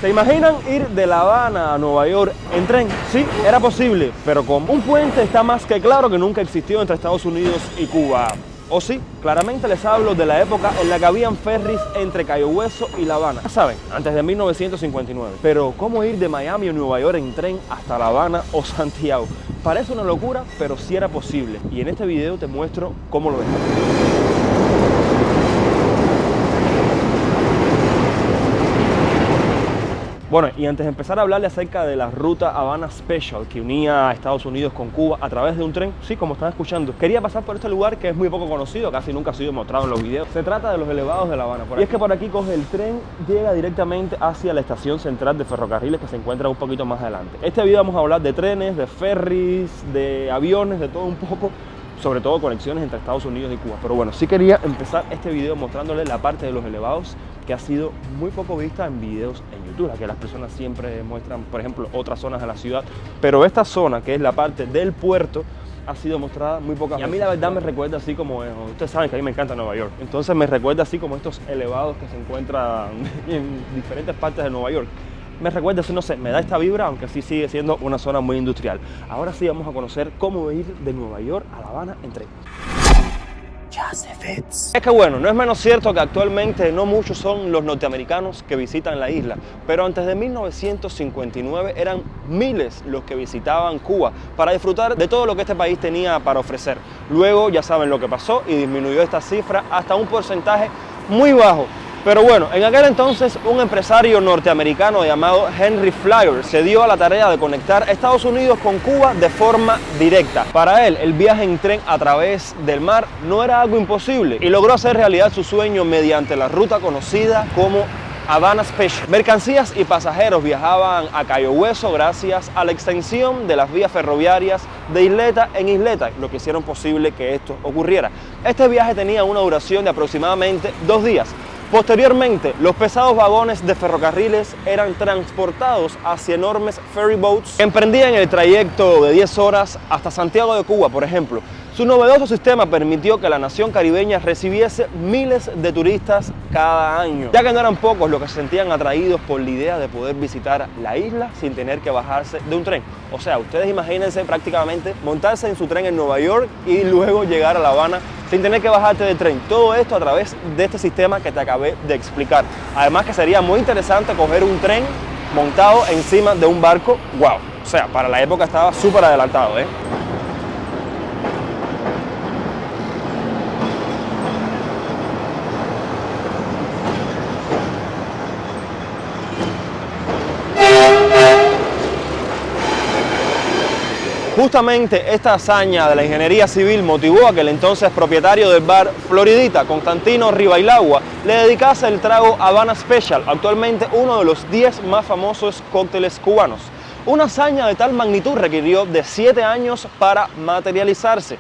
¿Se imaginan ir de La Habana a Nueva York en tren? Sí, era posible, pero como un puente está más que claro que nunca existió entre Estados Unidos y Cuba. ¿O sí? Claramente les hablo de la época en la que habían ferries entre Cayo Hueso y La Habana. Ya saben, antes de 1959. Pero ¿cómo ir de Miami a Nueva York en tren hasta La Habana o Santiago? Parece una locura, pero sí era posible. Y en este video te muestro cómo lo es. Bueno, y antes de empezar a hablarle acerca de la ruta Habana Special que unía a Estados Unidos con Cuba a través de un tren, sí, como están escuchando, quería pasar por este lugar que es muy poco conocido, casi nunca ha sido mostrado en los videos. Se trata de los elevados de La Habana. Y es que por aquí coge el tren, llega directamente hacia la estación central de ferrocarriles que se encuentra un poquito más adelante. Este video vamos a hablar de trenes, de ferries, de aviones, de todo un poco, sobre todo conexiones entre Estados Unidos y Cuba. Pero bueno, sí quería empezar este video mostrándole la parte de los elevados que ha sido muy poco vista en videos en YouTube, que las personas siempre muestran, por ejemplo, otras zonas de la ciudad, pero esta zona, que es la parte del puerto, ha sido mostrada muy pocas veces. Y a mí la verdad me recuerda así como, ustedes saben que a mí me encanta Nueva York, entonces me recuerda así como estos elevados que se encuentran en diferentes partes de Nueva York. Me recuerda, no sé, me da esta vibra, aunque sí sigue siendo una zona muy industrial. Ahora sí vamos a conocer cómo ir de Nueva York a La Habana en tren. Es que bueno, no es menos cierto que actualmente no muchos son los norteamericanos que visitan la isla, pero antes de 1959 eran miles los que visitaban Cuba para disfrutar de todo lo que este país tenía para ofrecer. Luego ya saben lo que pasó y disminuyó esta cifra hasta un porcentaje muy bajo. Pero bueno, en aquel entonces un empresario norteamericano llamado Henry Flagler se dio a la tarea de conectar Estados Unidos con Cuba de forma directa. Para él, el viaje en tren a través del mar no era algo imposible y logró hacer realidad su sueño mediante la ruta conocida como Habana Special. Mercancías y pasajeros viajaban a Cayo Hueso gracias a la extensión de las vías ferroviarias de isleta en isleta, lo que hicieron posible que esto ocurriera. Este viaje tenía una duración de aproximadamente 2 días. Posteriormente, los pesados vagones de ferrocarriles eran transportados hacia enormes ferry boats que emprendían el trayecto de 10 horas hasta Santiago de Cuba, por ejemplo. Su novedoso sistema permitió que la nación caribeña recibiese miles de turistas cada año, ya que no eran pocos los que se sentían atraídos por la idea de poder visitar la isla sin tener que bajarse de un tren. O sea, ustedes imagínense prácticamente montarse en su tren en Nueva York y luego llegar a La Habana sin tener que bajarte del tren. Todo esto a través de este sistema que te acabé de explicar. Además que sería muy interesante coger un tren montado encima de un barco. ¡Wow! O sea, para la época estaba súper adelantado, ¿eh? Justamente esta hazaña de la ingeniería civil motivó a que el entonces propietario del bar Floridita, Constantino Ribailagua, le dedicase el trago Habana Special, actualmente uno de los 10 más famosos cócteles cubanos. Una hazaña de tal magnitud requirió de 7 años para materializarse.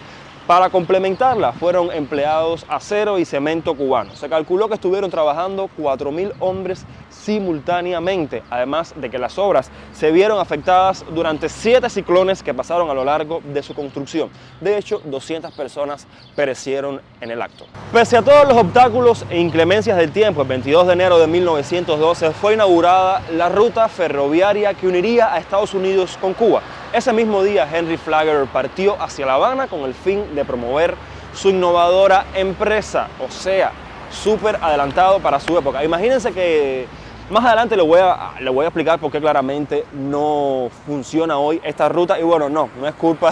Para complementarla fueron empleados acero y cemento cubano. Se calculó que estuvieron trabajando 4.000 hombres simultáneamente, además de que las obras se vieron afectadas durante 7 ciclones que pasaron a lo largo de su construcción. De hecho, 200 personas perecieron en el acto. Pese a todos los obstáculos e inclemencias del tiempo, el 22 de enero de 1912 fue inaugurada la ruta ferroviaria que uniría a Estados Unidos con Cuba. Ese mismo día, Henry Flagler partió hacia La Habana con el fin de promover su innovadora empresa, o sea, súper adelantado para su época. Imagínense que más adelante le voy a explicar por qué claramente no funciona hoy esta ruta. Y bueno, no es culpa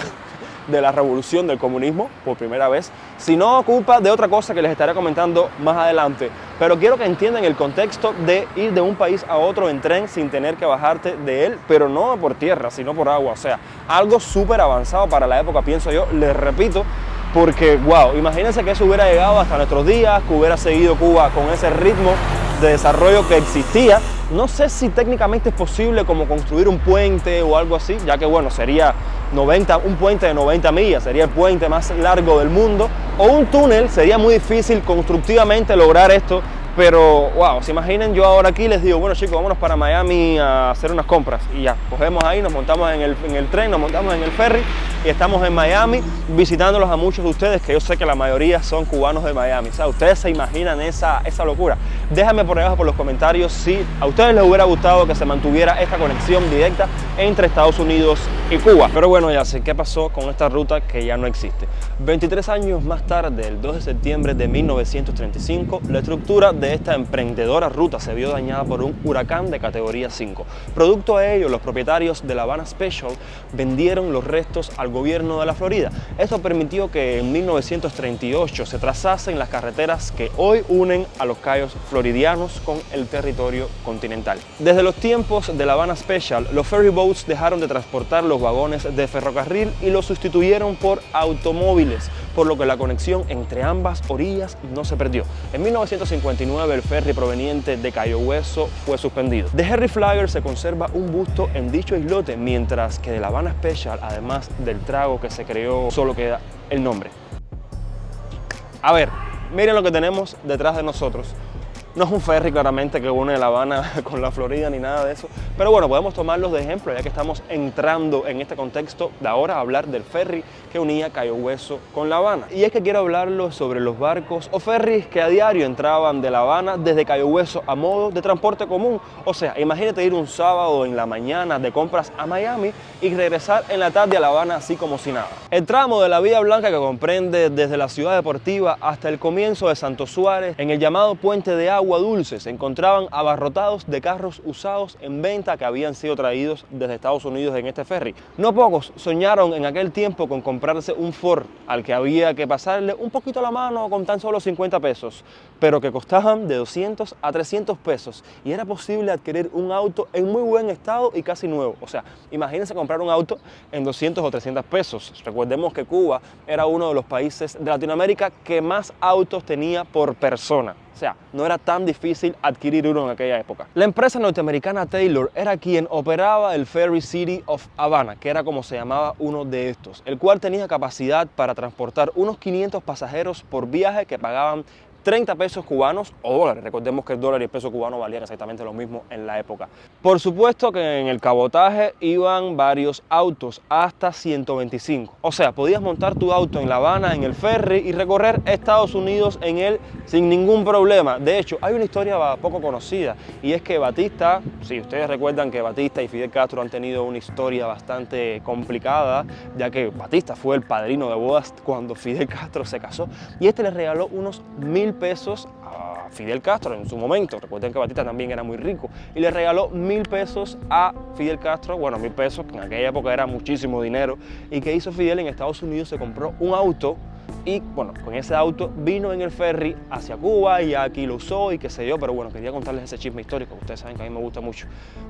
de la revolución del comunismo por primera vez, sino culpa de otra cosa que les estaré comentando más adelante. Pero quiero que entiendan el contexto de ir de un país a otro en tren sin tener que bajarte de él, pero no por tierra, sino por agua. O sea, algo súper avanzado para la época, pienso yo, les repito, porque wow, imagínense que eso hubiera llegado hasta nuestros días, que hubiera seguido Cuba con ese ritmo de desarrollo que existía. No sé si técnicamente es posible como construir un puente o algo así, ya que bueno, sería un puente de 90 millas, sería el puente más largo del mundo, o un túnel, sería muy difícil constructivamente lograr esto, Pero, wow, se imaginen yo ahora aquí les digo, bueno chicos, vámonos para Miami a hacer unas compras. Y ya, cogemos ahí, nos montamos en el tren, nos montamos en el ferry y estamos en Miami visitándolos a muchos de ustedes, que yo sé que la mayoría son cubanos de Miami. O sea, ustedes se imaginan esa locura. Déjame por abajo por los comentarios si a ustedes les hubiera gustado que se mantuviera esta conexión directa entre Estados Unidos y Cuba. Pero bueno, ya sé qué pasó con esta ruta que ya no existe. 23 años más tarde, el 2 de septiembre de 1935, la estructura de esta emprendedora ruta se vio dañada por un huracán de categoría 5. Producto a ello, los propietarios de la Havana Special vendieron los restos al gobierno de la Florida. Esto permitió que en 1938 se trazasen las carreteras que hoy unen a los cayos floridianos con el territorio continental. Desde los tiempos de la Havana Special, los ferry boats dejaron de transportar los vagones de ferrocarril y los sustituyeron por automóviles, por lo que la conexión entre ambas orillas no se perdió. En 1959 el ferry proveniente de Cayo Hueso fue suspendido. De Henry Flagler se conserva un busto en dicho islote, mientras que de la Havana Special, además del trago que se creó, solo queda el nombre. A ver, miren lo que tenemos detrás de nosotros. No es un ferry claramente que une La Habana con la Florida ni nada de eso, pero bueno, podemos tomarlos de ejemplo ya que estamos entrando en este contexto de ahora a hablar del ferry que unía Cayo Hueso con La Habana. Y es que quiero hablarles sobre los barcos o ferries que a diario entraban de La Habana desde Cayo Hueso a modo de transporte común. O sea, imagínate ir un sábado en la mañana de compras a Miami y regresar en la tarde a La Habana así como si nada. El tramo de la Vía Blanca, que comprende desde la ciudad deportiva hasta el comienzo de Santo Suárez, en el llamado Puente de Agua Dulce, se encontraban abarrotados de carros usados en venta que habían sido traídos desde Estados Unidos en este ferry. No pocos soñaron en aquel tiempo con comprarse un Ford al que había que pasarle un poquito la mano con tan solo 50 pesos, pero que costaban de 200 a 300 pesos y era posible adquirir un auto en muy buen estado y casi nuevo. O sea, imagínense comprar un auto en 200 o 300 pesos. Recordemos que Cuba era uno de los países de Latinoamérica que más autos tenía por persona. O sea, no era tan difícil adquirir uno en aquella época. La empresa norteamericana Taylor era quien operaba el Ferry City of Havana, que era como se llamaba uno de estos, el cual tenía capacidad para transportar unos 500 pasajeros por viaje que pagaban 30 pesos cubanos o dólares. Recordemos que el dólar y el peso cubano valían exactamente lo mismo en la época. Por supuesto que en el cabotaje iban varios autos, hasta 125. O sea, podías montar tu auto en La Habana, en el ferry, y recorrer Estados Unidos en él sin ningún problema. De hecho, hay una historia poco conocida, y es que Batista, si ustedes recuerdan que Batista y Fidel Castro han tenido una historia bastante complicada, ya que Batista fue el padrino de bodas cuando Fidel Castro se casó, y este le regaló unos 1000 pesos a Fidel Castro en su momento. Recuerden que Batista también era muy rico y le regaló 1000 pesos a Fidel Castro. Bueno, 1000 pesos que en aquella época era muchísimo dinero. ¿Y qué hizo Fidel? En Estados Unidos se compró un auto y bueno, con ese auto vino en el ferry hacia Cuba y aquí lo usó y qué sé yo, pero bueno, quería contarles ese chisme histórico, ustedes saben que a mí me gusta mucho.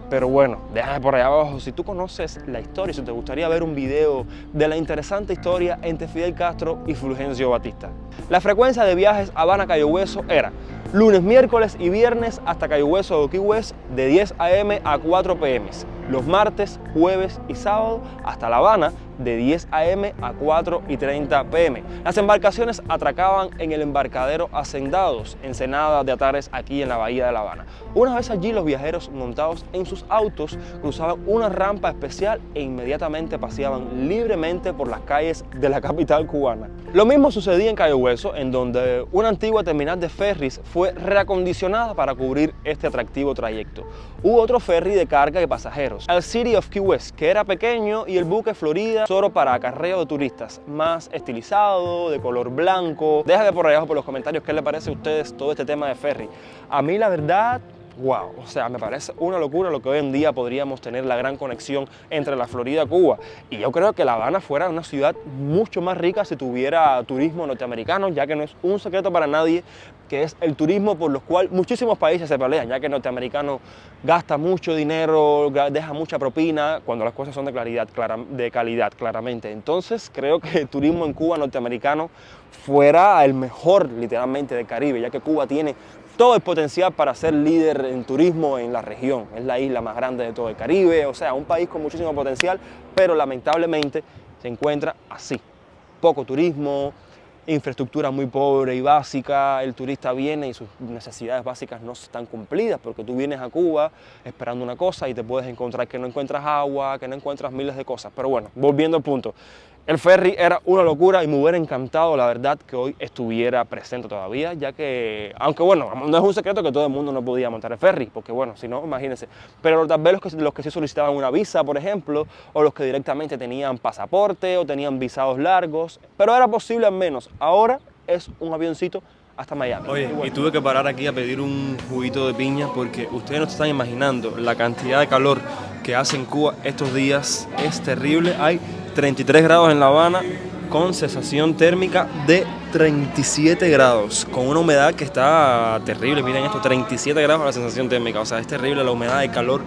Pero bueno, déjame por allá abajo si tú conoces la historia, si te gustaría ver un video de la interesante historia entre Fidel Castro y Fulgencio Batista. La frecuencia de viajes Habana-Cayo Hueso era lunes, miércoles y viernes hasta Cayo Hueso de Key West de 10 a.m. a 4 p.m. Los martes, jueves y sábado hasta La Habana de 10 a.m. a 4:30 p.m. Las embarcaciones atracaban en el embarcadero Hacendados, Ensenada de Atares, aquí en la bahía de La Habana. Una vez allí, los viajeros montados en sus autos cruzaban una rampa especial e inmediatamente paseaban libremente por las calles de la capital cubana. Lo mismo sucedía en Cayo Hueso, en donde una antigua terminal de ferries fue reacondicionada para cubrir este atractivo trayecto. Hubo otro ferry de carga y pasajeros, el City of Key West, que era pequeño, y el buque Florida, solo para acarreo de turistas, más estilizado, de color blanco. Déjame por ahí abajo por los comentarios qué les parece a ustedes todo este tema de ferry. A mí la verdad, wow, o sea, me parece una locura lo que hoy en día podríamos tener la gran conexión entre la Florida y Cuba. Y yo creo que La Habana fuera una ciudad mucho más rica si tuviera turismo norteamericano, ya que no es un secreto para nadie que es el turismo por lo cual muchísimos países se pelean, ya que el norteamericano gasta mucho dinero, deja mucha propina, cuando las cosas son de calidad, claramente. Entonces creo que el turismo en Cuba norteamericano fuera el mejor literalmente del Caribe, ya que Cuba tiene todo el potencial para ser líder en turismo en la región. Es la isla más grande de todo el Caribe, o sea, un país con muchísimo potencial, pero lamentablemente se encuentra así. Poco turismo, infraestructura muy pobre y básica, el turista viene y sus necesidades básicas no están cumplidas porque tú vienes a Cuba esperando una cosa y te puedes encontrar que no encuentras agua, que no encuentras miles de cosas. Pero bueno, volviendo al punto. El ferry era una locura y me hubiera encantado, la verdad, que hoy estuviera presente todavía, ya que, aunque bueno, no es un secreto que todo el mundo no podía montar el ferry, porque bueno, si no, imagínense. Pero tal vez los que sí solicitaban una visa, por ejemplo, o los que directamente tenían pasaporte o tenían visados largos, pero era posible al menos. Ahora es un avioncito hasta Miami. Oye, y tuve que parar aquí a pedir un juguito de piña porque ustedes no se están imaginando la cantidad de calor que hace en Cuba estos días. Es terrible. Hay 33 grados en La Habana con sensación térmica de 37 grados, con una humedad que está terrible. Miren esto, 37 grados la sensación térmica. O sea, es terrible la humedad y calor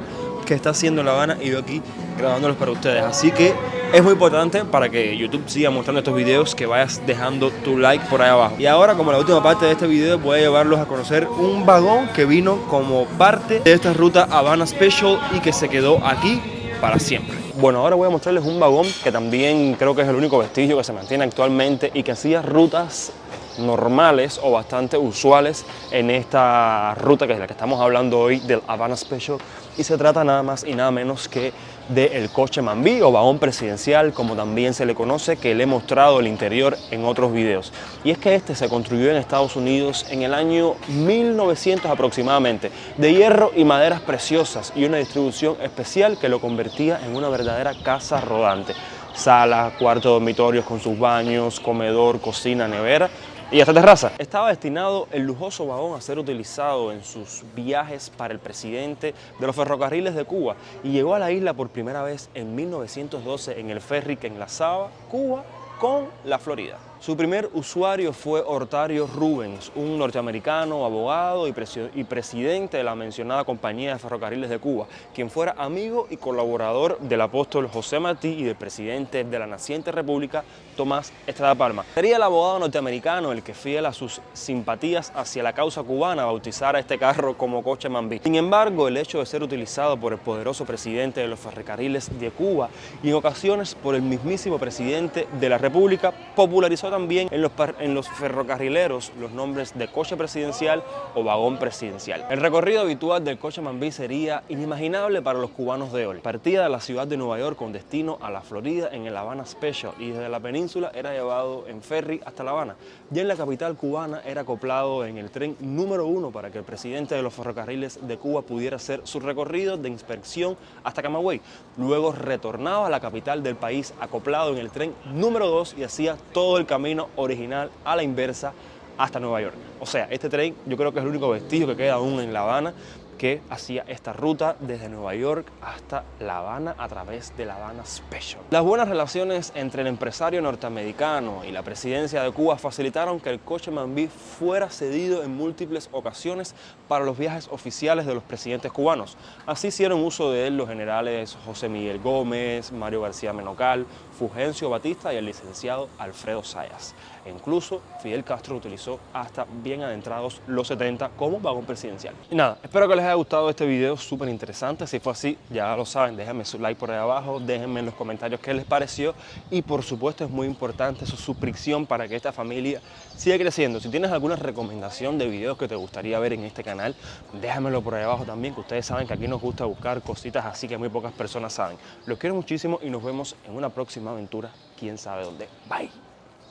que está haciendo en La Habana y yo aquí grabándolos para ustedes. Así que es muy importante para que YouTube siga mostrando estos videos que vayas dejando tu like por ahí abajo. Y ahora, como la última parte de este video, voy a llevarlos a conocer un vagón que vino como parte de esta ruta Habana Special y que se quedó aquí para siempre. Bueno, ahora voy a mostrarles un vagón que también creo que es el único vestigio que se mantiene actualmente y que hacía rutas normales o bastante usuales en esta ruta que es la que estamos hablando hoy del Habana Special, y se trata nada más y nada menos que del coche Mambí o vagón presidencial, como también se le conoce, que le he mostrado el interior en otros videos. Y es que este se construyó en Estados Unidos en el año 1900 aproximadamente, de hierro y maderas preciosas y una distribución especial que lo convertía en una verdadera casa rodante. Sala, cuarto de dormitorios con sus baños, comedor, cocina, nevera y hasta terraza. Estaba destinado el lujoso vagón a ser utilizado en sus viajes para el presidente de los ferrocarriles de Cuba y llegó a la isla por primera vez en 1912 en el ferry que enlazaba Cuba con la Florida. Su primer usuario fue Hortario Rubens, un norteamericano, abogado y presidente de la mencionada Compañía de Ferrocarriles de Cuba, quien fuera amigo y colaborador del apóstol José Martí y del presidente de la naciente república, Tomás Estrada Palma. Sería el abogado norteamericano el que, fiel a sus simpatías hacia la causa cubana, bautizara este carro como coche Mambí. Sin embargo, el hecho de ser utilizado por el poderoso presidente de los ferrocarriles de Cuba y en ocasiones por el mismísimo presidente de la república popularizó también en los ferrocarrileros los nombres de coche presidencial o vagón presidencial. El recorrido habitual del coche Mambí sería inimaginable para los cubanos de hoy. Partía de la ciudad de Nueva York con destino a la Florida en el Habana Special y desde la península era llevado en ferry hasta La Habana. Ya en la capital cubana era acoplado en el tren número 1 para que el presidente de los ferrocarriles de Cuba pudiera hacer su recorrido de inspección hasta Camagüey. Luego retornaba a la capital del país acoplado en el tren número 2 y hacía todo el camino original a la inversa hasta Nueva York. O sea, este tren yo creo que es el único vestigio que queda aún en La Habana que hacía esta ruta desde Nueva York hasta La Habana a través de La Habana Special. Las buenas relaciones entre el empresario norteamericano y la presidencia de Cuba facilitaron que el coche Mambí fuera cedido en múltiples ocasiones para los viajes oficiales de los presidentes cubanos. Así hicieron uso de él los generales José Miguel Gómez, Mario García Menocal, Fulgencio Batista y el licenciado Alfredo Zayas. E incluso Fidel Castro utilizó hasta bien adentrados los 70 como vagón presidencial. Y nada, espero que les haya gustado este video súper interesante. Si fue así, ya lo saben, déjenme su like por ahí abajo, déjenme en los comentarios qué les pareció y por supuesto es muy importante su suscripción para que esta familia siga creciendo. Si tienes alguna recomendación de videos que te gustaría ver en este canal, déjamelo por ahí abajo también, que ustedes saben que aquí nos gusta buscar cositas así que muy pocas personas saben. Los quiero muchísimo y nos vemos en una próxima aventura, quién sabe dónde. Bye.